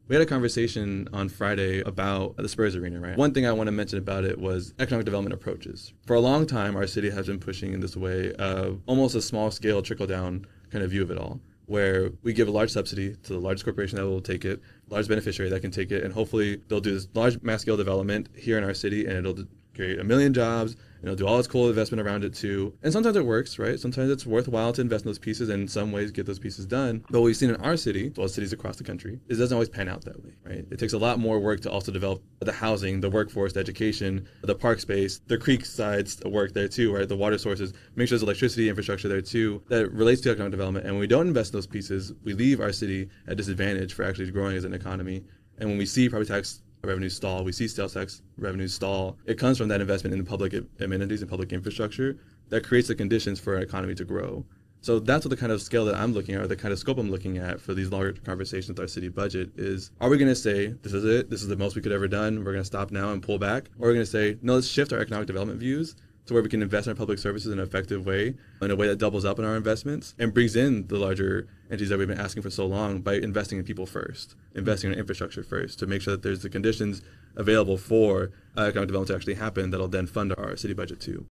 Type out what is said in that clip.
We had a conversation on Friday about the Spurs Arena, right? One thing I want to mention about it was economic development approaches. For a long time, our city has been pushing in this way of almost a small scale trickle down kind of view of it all, where we give a large subsidy to the largest corporation that will take it, large beneficiary that can take it, and hopefully they'll do this large mass scale development here in our city, and it'll create 1 million jobs, and it'll do all this cool investment around it too. And sometimes it works, right? Sometimes it's worthwhile to invest in those pieces and in some ways get those pieces done. But what we've seen in our city, as well as cities across the country, is it doesn't always pan out that way, right? It takes a lot more work to also develop the housing, the workforce, the education, the park space, the creek sides work there too, right? The water sources, make sure there's electricity infrastructure there too that relates to economic development. And when we don't invest in those pieces, we leave our city at disadvantage for actually growing as an economy. And when we see property tax revenues stall, we see sales tax revenues stall, it comes from that investment in the public amenities and public infrastructure that creates the conditions for our economy to grow. So that's what the kind of scale that I'm looking at, or the kind of scope I'm looking at for these larger conversations with our city budget is, are we going to say, this is it, this is the most we could ever done, we're going to stop now and pull back? Or are we going to say, no, let's shift our economic development views to where we can invest in our public services in an effective way, in a way that doubles up in our investments and brings in the larger entities that we've been asking for so long by investing in people first, investing in infrastructure first, to make sure that there's the conditions available for economic development to actually happen that'll then fund our city budget too.